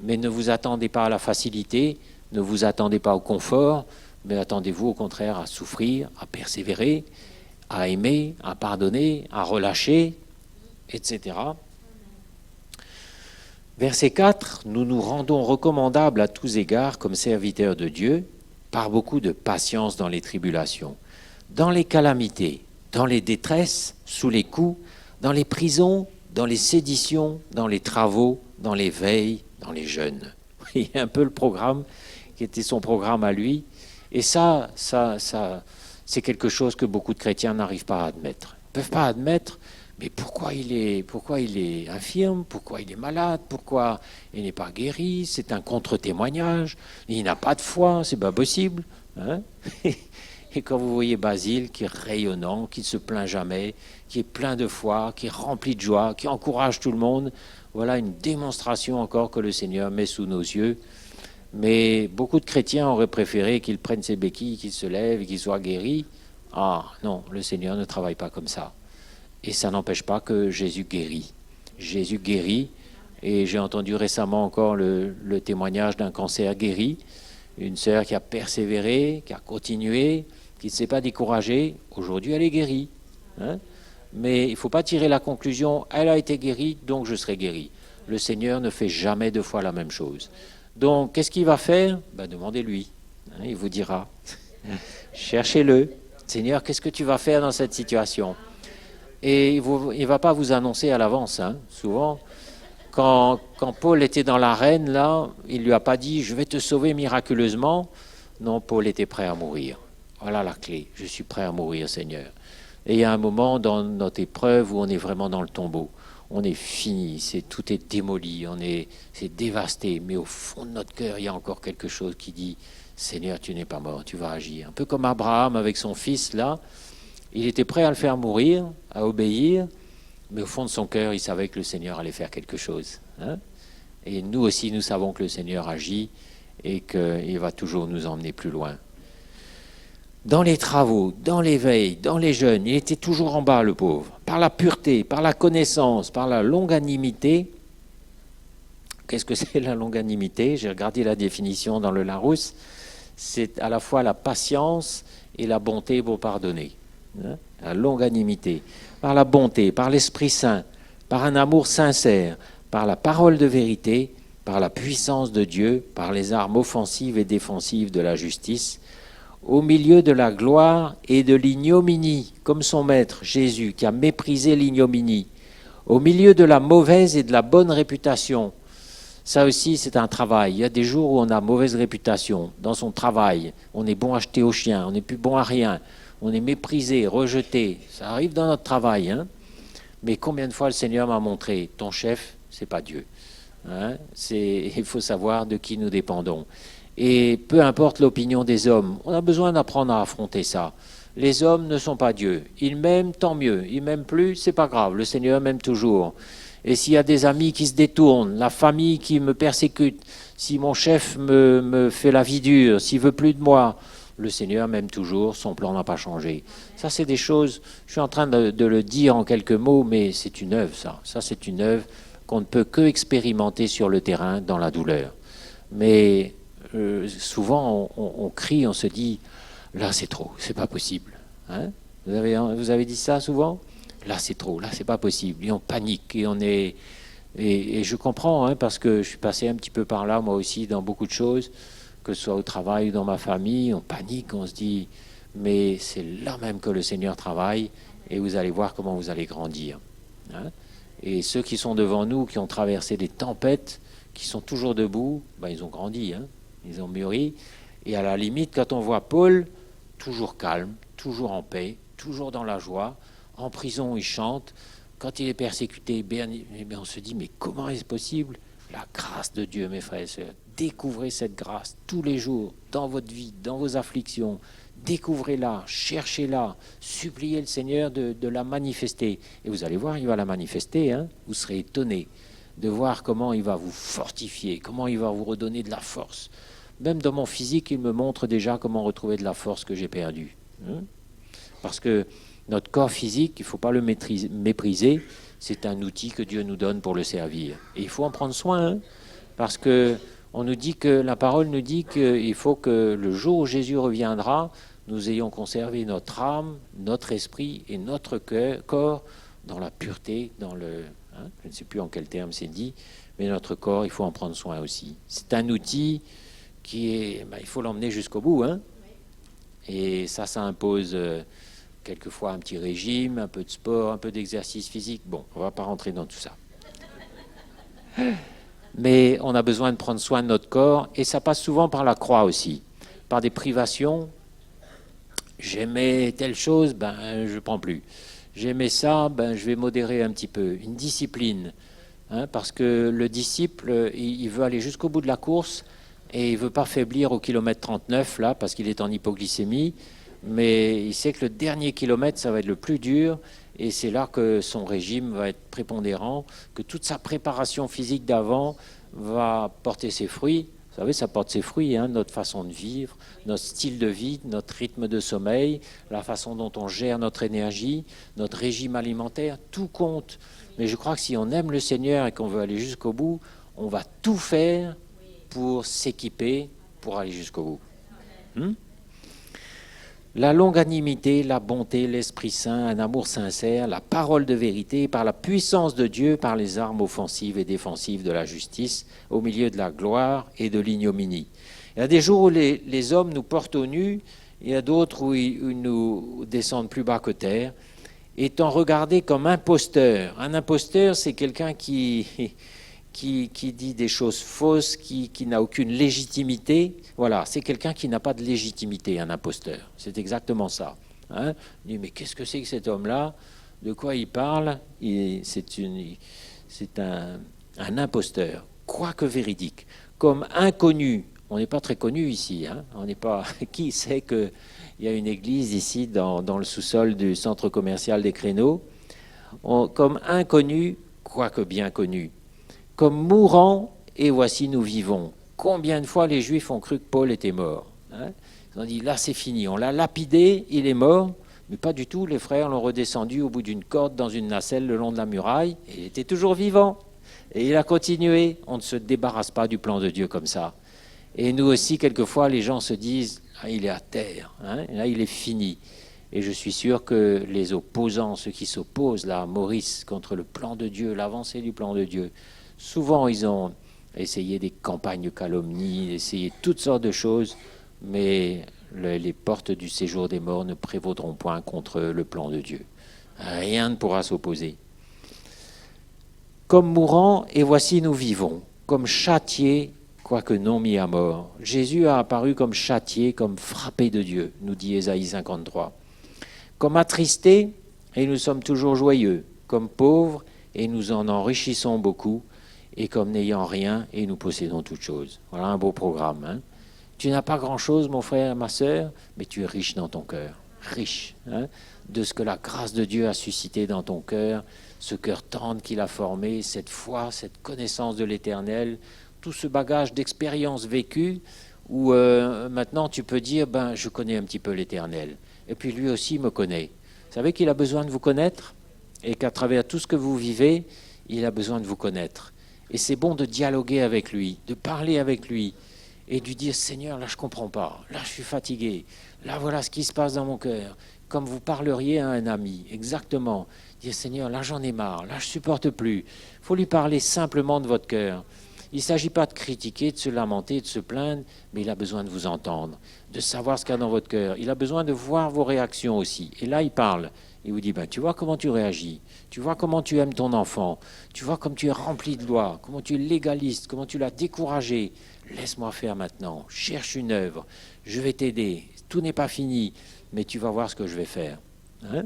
Mais ne vous attendez pas à la facilité, ne vous attendez pas au confort, mais attendez-vous au contraire à souffrir, à persévérer, à aimer, à pardonner, à relâcher, etc. Verset 4, nous nous rendons recommandables à tous égards comme serviteurs de Dieu, par beaucoup de patience dans les tribulations, dans les calamités, dans les détresses, sous les coups, dans les prisons, dans les séditions, dans les travaux, dans les veilles, dans les jeûnes. Il y a un peu le programme qui était son programme à lui. Et ça c'est quelque chose que beaucoup de chrétiens n'arrivent pas à admettre. Ils ne peuvent pas admettre, mais pourquoi il est infirme, pourquoi il est malade, pourquoi il n'est pas guéri, c'est un contre-témoignage, il n'a pas de foi, c'est pas possible. Hein. Et quand vous voyez Basile qui est rayonnant, qui ne se plaint jamais, qui est plein de foi, qui est rempli de joie, qui encourage tout le monde, voilà une démonstration encore que le Seigneur met sous nos yeux. Mais beaucoup de chrétiens auraient préféré qu'il prenne ses béquilles, qu'il se lève et qu'il soit guéri. Ah non, le Seigneur ne travaille pas comme ça. Et ça n'empêche pas que Jésus guérit. Jésus guérit. Et j'ai entendu récemment encore le témoignage d'un cancer guéri. Une sœur qui a persévéré, qui a continué, qui ne s'est pas découragée. Aujourd'hui, elle est guérie. Hein. Mais il ne faut pas tirer la conclusion, elle a été guérie, donc je serai guéri. Le Seigneur ne fait jamais deux fois la même chose. Donc, qu'est-ce qu'il va faire? Demandez-lui. Hein, il vous dira. Cherchez-le. Seigneur, qu'est-ce que tu vas faire dans cette situation? Et il ne va pas vous annoncer à l'avance. Hein. Souvent, quand Paul était dans l'arène, là, il ne lui a pas dit « je vais te sauver miraculeusement ». Non, Paul était prêt à mourir. Voilà la clé. Je suis prêt à mourir, Seigneur. Et il y a un moment dans notre épreuve où on est vraiment dans le tombeau. On est fini, tout est démoli, c'est dévasté. Mais au fond de notre cœur, il y a encore quelque chose qui dit « Seigneur, tu n'es pas mort, tu vas agir ». Un peu comme Abraham avec son fils, là. Il était prêt à le faire mourir, à obéir, mais au fond de son cœur, il savait que le Seigneur allait faire quelque chose. Hein. Et nous aussi, nous savons que le Seigneur agit et qu'il va toujours nous emmener plus loin. Dans les travaux, dans les veilles, dans les jeûnes, il était toujours en bas, le pauvre. Par la pureté, par la connaissance, par la longanimité. Qu'est-ce que c'est la longanimité? J'ai regardé la définition dans le Larousse. C'est à la fois la patience et la bonté pour pardonner. Hein? La longanimité. Par la bonté, par l'Esprit Saint, par un amour sincère, par la parole de vérité, par la puissance de Dieu, par les armes offensives et défensives de la justice, au milieu de la gloire et de l'ignominie, comme son maître Jésus, qui a méprisé l'ignominie, au milieu de la mauvaise et de la bonne réputation. Ça aussi, c'est un travail. Il y a des jours où on a mauvaise réputation dans son travail. On est bon à jeter aux chiens, on n'est plus bon à rien. On est méprisé, rejeté. Ça arrive dans notre travail. Hein. Mais combien de fois le Seigneur m'a montré, ton chef, c'est pas Dieu. Hein. Il faut savoir de qui nous dépendons. Et peu importe l'opinion des hommes, on a besoin d'apprendre à affronter ça. Les hommes ne sont pas Dieu. Ils m'aiment, tant mieux. Ils m'aiment plus, c'est pas grave. Le Seigneur m'aime toujours. Et s'il y a des amis qui se détournent, la famille qui me persécute, si mon chef me fait la vie dure, s'il veut plus de moi, le Seigneur m'aime toujours, son plan n'a pas changé. Ça, c'est des choses, je suis en train de le dire en quelques mots, mais c'est une œuvre, ça. Ça, c'est une œuvre qu'on ne peut que expérimenter sur le terrain, dans la douleur. Mais souvent, on crie, on se dit, là, c'est trop, c'est pas possible. Hein. Vous avez dit ça souvent? Là, c'est trop, là, c'est pas possible. Et on panique, et on est... Et je comprends, hein, parce que je suis passé un petit peu par là, moi aussi, dans beaucoup de choses, que ce soit au travail ou dans ma famille, on panique, on se dit, mais c'est là même que le Seigneur travaille, et vous allez voir comment vous allez grandir. Hein. Et ceux qui sont devant nous, qui ont traversé des tempêtes, qui sont toujours debout, ben, ils ont grandi. Hein. Ils ont mûri. Et à la limite, quand on voit Paul, toujours calme, toujours en paix, toujours dans la joie, en prison, il chante. Quand il est persécuté, on se dit, mais comment est-ce possible? La grâce de Dieu, mes frères et sœurs. Découvrez cette grâce tous les jours, dans votre vie, dans vos afflictions. Découvrez-la, cherchez-la, suppliez le Seigneur de la manifester. Et vous allez voir, il va la manifester. Hein. Vous serez étonnés de voir comment il va vous fortifier, comment il va vous redonner de la force. Même dans mon physique, il me montre déjà comment retrouver de la force que j'ai perdue. Hein. Parce que notre corps physique, il ne faut pas le mépriser, c'est un outil que Dieu nous donne pour le servir. Et il faut en prendre soin, hein, parce que on nous dit que la parole nous dit qu'il faut que le jour où Jésus reviendra, nous ayons conservé notre âme, notre esprit et notre corps dans la pureté, dans le... Hein, je ne sais plus en quel terme c'est dit, mais notre corps, il faut en prendre soin aussi. C'est un outil qui est... il faut l'emmener jusqu'au bout. Hein, et ça impose quelquefois un petit régime, un peu de sport, un peu d'exercice physique. Bon, on ne va pas rentrer dans tout ça. Mais on a besoin de prendre soin de notre corps, et ça passe souvent par la croix aussi, par des privations. J'aimais telle chose, je ne prends plus. J'aimais ça, je vais modérer un petit peu. Une discipline, hein, parce que le disciple, il veut aller jusqu'au bout de la course, et il ne veut pas faiblir au kilomètre 39, là, parce qu'il est en hypoglycémie, mais il sait que le dernier kilomètre, ça va être le plus dur, et c'est là que son régime va être prépondérant, que toute sa préparation physique d'avant va porter ses fruits. Vous savez, ça porte ses fruits, hein, notre façon de vivre, notre style de vie, notre rythme de sommeil, la façon dont on gère notre énergie, notre régime alimentaire, tout compte. Mais je crois que si on aime le Seigneur et qu'on veut aller jusqu'au bout, on va tout faire pour s'équiper, pour aller jusqu'au bout. La longanimité, la bonté, l'Esprit Saint, un amour sincère, la parole de vérité, par la puissance de Dieu, par les armes offensives et défensives de la justice, au milieu de la gloire et de l'ignominie. Il y a des jours où les hommes nous portent au nu, il y a d'autres où ils nous descendent plus bas que terre, étant regardés comme imposteurs. Un imposteur, c'est quelqu'un qui dit des choses fausses, qui n'a aucune légitimité. Voilà, c'est quelqu'un qui n'a pas de légitimité, un imposteur. C'est exactement ça. Hein, on dit, mais qu'est-ce que c'est que cet homme-là? De quoi il parle? C'est un imposteur, quoique véridique. Comme inconnu, on n'est pas très connu ici. Hein, on n'est pas... Qui sait qu'il y a une église ici dans le sous-sol du centre commercial des Créneaux? Comme inconnu, quoique bien connu. Comme mourant, et voici nous vivons. Combien de fois les Juifs ont cru que Paul était mort, hein? Ils ont dit, là c'est fini, on l'a lapidé, il est mort. Mais pas du tout, les frères l'ont redescendu au bout d'une corde dans une nacelle le long de la muraille, et il était toujours vivant. Et il a continué. On ne se débarrasse pas du plan de Dieu comme ça. Et nous aussi, quelquefois, les gens se disent, ah, il est à terre, hein, là il est fini. Et je suis sûr que les opposants, ceux qui s'opposent là, Maurice, contre le plan de Dieu, l'avancée du plan de Dieu, souvent, ils ont essayé des campagnes de calomnie, essayé toutes sortes de choses, mais les portes du séjour des morts ne prévaudront point contre le plan de Dieu. Rien ne pourra s'opposer. Comme mourants, et voici nous vivons, comme châtiés, quoique non mis à mort. Jésus a apparu comme châtié, comme frappé de Dieu, nous dit Ésaïe 53. Comme attristés, et nous sommes toujours joyeux, comme pauvres, et nous en enrichissons beaucoup, et comme n'ayant rien, et nous possédons toutes choses. Voilà un beau programme. Hein. Tu n'as pas grand-chose, mon frère, ma sœur, mais tu es riche dans ton cœur. Riche, hein, de ce que la grâce de Dieu a suscité dans ton cœur, ce cœur tendre qu'il a formé, cette foi, cette connaissance de l'Éternel, tout ce bagage d'expérience vécue, où maintenant tu peux dire, je connais un petit peu l'Éternel. Et puis lui aussi me connaît. Vous savez qu'il a besoin de vous connaître, et qu'à travers tout ce que vous vivez, il a besoin de vous connaître. Et c'est bon de dialoguer avec lui, de parler avec lui, et de lui dire, Seigneur, là je ne comprends pas, là je suis fatigué, là voilà ce qui se passe dans mon cœur, comme vous parleriez à un ami, exactement. Dire, Seigneur, là j'en ai marre, là je ne supporte plus. Il faut lui parler simplement de votre cœur. Il ne s'agit pas de critiquer, de se lamenter, de se plaindre, mais il a besoin de vous entendre, de savoir ce qu'il y a dans votre cœur. Il a besoin de voir vos réactions aussi. Et là, il parle. Il vous dit, ben, tu vois comment tu réagis, tu vois comment tu aimes ton enfant, tu vois comme tu es rempli de loi, comment tu es légaliste, comment tu l'as découragé. Laisse-moi faire maintenant, cherche une œuvre, je vais t'aider. Tout n'est pas fini, mais tu vas voir ce que je vais faire. Hein?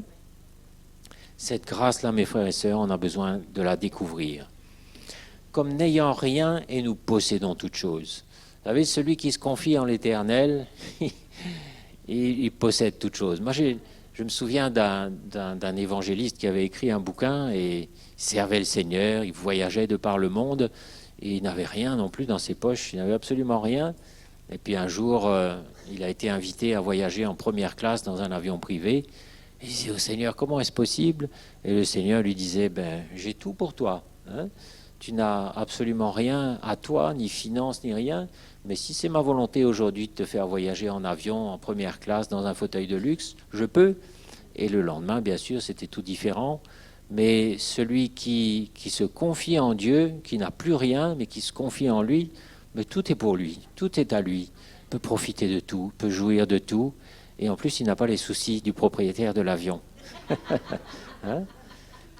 Cette grâce-là, mes frères et sœurs, on a besoin de la découvrir. Comme n'ayant rien et nous possédons toutes choses. Vous savez, celui qui se confie en l'Éternel, il possède toutes choses. Moi, je me souviens d'un évangéliste qui avait écrit un bouquin et il servait le Seigneur, il voyageait de par le monde et il n'avait rien non plus dans ses poches, il n'avait absolument rien. Et puis un jour, il a été invité à voyager en première classe dans un avion privé. Il disait au Seigneur, comment est-ce possible? Et le Seigneur lui disait, ben, j'ai tout pour toi. Hein? Tu n'as absolument rien à toi, ni finance, ni rien. Mais si c'est ma volonté aujourd'hui de te faire voyager en avion, en première classe, dans un fauteuil de luxe, je peux. Et le lendemain, bien sûr, c'était tout différent. Mais celui qui se confie en Dieu, qui n'a plus rien, mais qui se confie en lui, mais tout est pour lui, tout est à lui. Il peut profiter de tout, peut jouir de tout. Et en plus, il n'a pas les soucis du propriétaire de l'avion. Hein?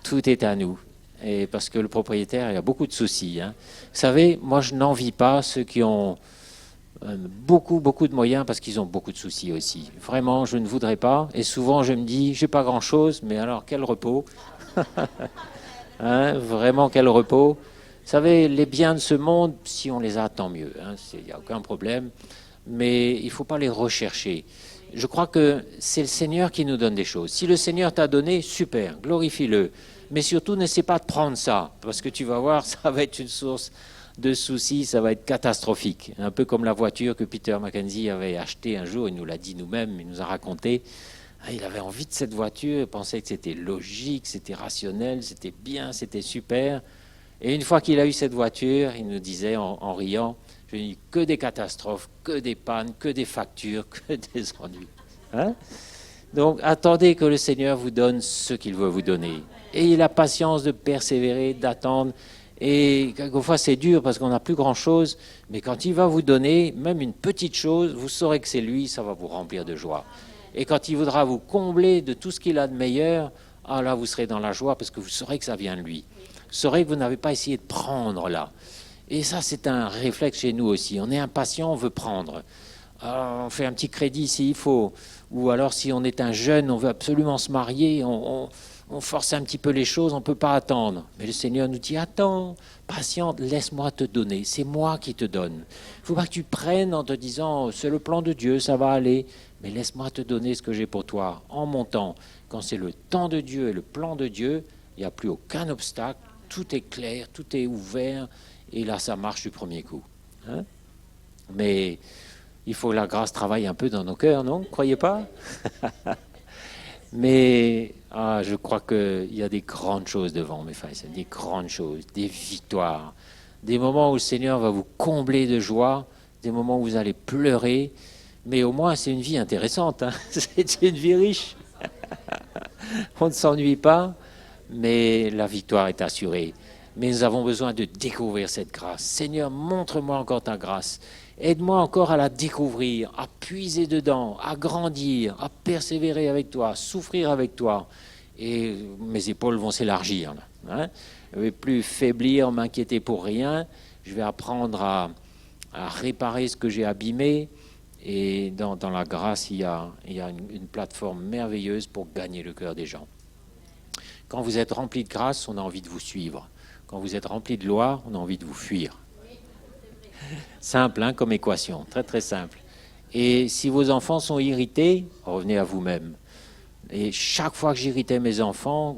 Tout est à nous. Et parce que le propriétaire, il a beaucoup de soucis. Hein. Vous savez, moi, je n'envie pas ceux qui ont beaucoup de moyens parce qu'ils ont beaucoup de soucis aussi. Vraiment, je ne voudrais pas. Et souvent, je me dis, j'ai pas grand-chose, mais alors, quel repos. Hein, vraiment, quel repos. Vous savez, les biens de ce monde, si on les a, tant mieux. Il n'y a aucun problème. Mais il ne faut pas les rechercher. Je crois que c'est le Seigneur qui nous donne des choses. Si le Seigneur t'a donné, super, glorifie-le. Mais surtout, n'essaie pas de prendre ça, parce que tu vas voir, ça va être une source de soucis, ça va être catastrophique. Un peu comme la voiture que Peter Mackenzie avait achetée un jour, il nous l'a dit nous-mêmes, il nous a raconté. Il avait envie de cette voiture, il pensait que c'était logique, c'était rationnel, c'était bien, c'était super. Et une fois qu'il a eu cette voiture, il nous disait en riant, je dis que des catastrophes, que des pannes, que des factures, que des ennuis. Hein? Donc attendez que le Seigneur vous donne ce qu'il veut vous donner. Ayez la patience de persévérer, d'attendre. Et quelquefois c'est dur parce qu'on n'a plus grand-chose, mais quand il va vous donner même une petite chose, vous saurez que c'est lui, ça va vous remplir de joie. Et quand il voudra vous combler de tout ce qu'il a de meilleur, ah là vous serez dans la joie parce que vous saurez que ça vient de lui. Vous saurez que vous n'avez pas essayé de prendre là. Et ça, c'est un réflexe chez nous aussi. On est impatient, on veut prendre. Alors, on fait un petit crédit s'il faut. Ou alors, si on est un jeune, on veut absolument se marier, on force un petit peu les choses, on ne peut pas attendre. Mais le Seigneur nous dit, attends, patiente, laisse-moi te donner. C'est moi qui te donne. Il ne faut pas que tu prennes en te disant, c'est le plan de Dieu, ça va aller. Mais laisse-moi te donner ce que j'ai pour toi en mon temps. Quand c'est le temps de Dieu et le plan de Dieu, il n'y a plus aucun obstacle. Tout est clair, tout est ouvert. Et là, ça marche du premier coup. Hein? Mais il faut que la grâce travaille un peu dans nos cœurs, non? Croyez pas? Mais je crois qu'il y a des grandes choses devant, mes frères, des grandes choses, des victoires, des moments où le Seigneur va vous combler de joie, des moments où vous allez pleurer, mais au moins c'est une vie intéressante, hein? C'est une vie riche. On ne s'ennuie pas, mais la victoire est assurée. Mais nous avons besoin de découvrir cette grâce. Seigneur, montre-moi encore ta grâce. Aide-moi encore à la découvrir, à puiser dedans, à grandir, à persévérer avec toi, à souffrir avec toi. Et mes épaules vont s'élargir. Hein? Je ne vais plus faiblir, m'inquiéter pour rien. Je vais apprendre à réparer ce que j'ai abîmé. Et dans la grâce, il y a une plateforme merveilleuse pour gagner le cœur des gens. Quand vous êtes rempli de grâce, on a envie de vous suivre. Quand vous êtes rempli de loi, on a envie de vous fuir. Simple, hein, comme équation, très très simple. Et si vos enfants sont irrités, revenez à vous-même. Et chaque fois que j'irritais mes enfants,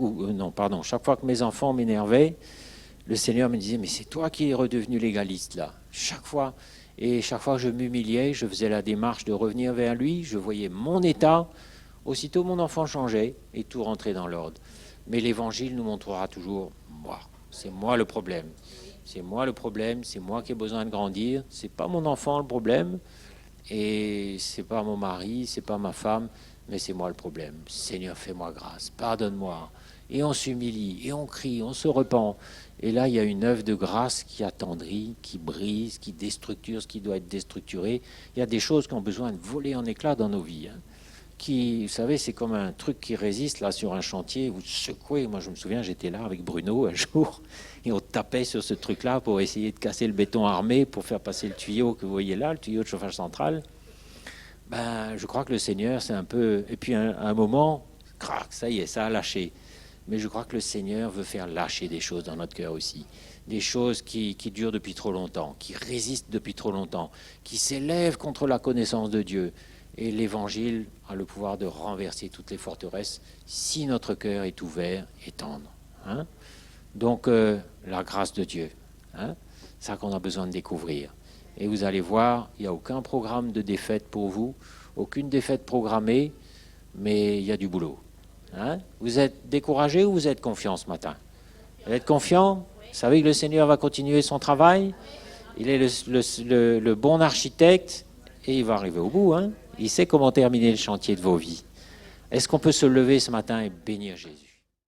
chaque fois que mes enfants m'énervaient, le Seigneur me disait, mais c'est toi qui es redevenu légaliste là. Chaque fois. Et chaque fois que je m'humiliais, je faisais la démarche de revenir vers lui, je voyais mon état, aussitôt mon enfant changeait et tout rentrait dans l'ordre. Mais l'Évangile nous montrera toujours, c'est moi le problème. C'est moi le problème, c'est moi qui ai besoin de grandir. C'est pas mon enfant le problème, et c'est pas mon mari, c'est pas ma femme, mais c'est moi le problème. Seigneur, fais-moi grâce, pardonne-moi. et on s'humilie, et on crie, on se repent. Et là, il y a une œuvre de grâce qui attendrit, qui brise, qui déstructure ce qui doit être déstructuré. Il y a des choses qui ont besoin de voler en éclats dans nos vies. Qui, vous savez, c'est comme un truc qui résiste là sur un chantier, vous secouez. Moi, je me souviens, j'étais là avec Bruno un jour, et on tapait sur ce truc-là pour essayer de casser le béton armé, pour faire passer le tuyau que vous voyez là, le tuyau de chauffage central. Ben, je crois que le Seigneur, c'est un peu... Et puis, à un moment, crac, ça y est, ça a lâché. Mais je crois que le Seigneur veut faire lâcher des choses dans notre cœur aussi. Des choses qui durent depuis trop longtemps, qui résistent depuis trop longtemps, qui s'élèvent contre la connaissance de Dieu. Et l'Évangile a le pouvoir de renverser toutes les forteresses si notre cœur est ouvert et tendre. Hein? Donc, la grâce de Dieu, hein? C'est ça qu'on a besoin de découvrir. Et vous allez voir, il n'y a aucun programme de défaite pour vous, aucune défaite programmée, mais il y a du boulot. Hein? Vous êtes découragé ou vous êtes confiant ce matin? Vous êtes confiant? Vous savez que le Seigneur va continuer son travail? Il est le bon architecte et il va arriver au bout. Hein? Il sait comment terminer le chantier de vos vies. Est-ce qu'on peut se lever ce matin et bénir Jésus?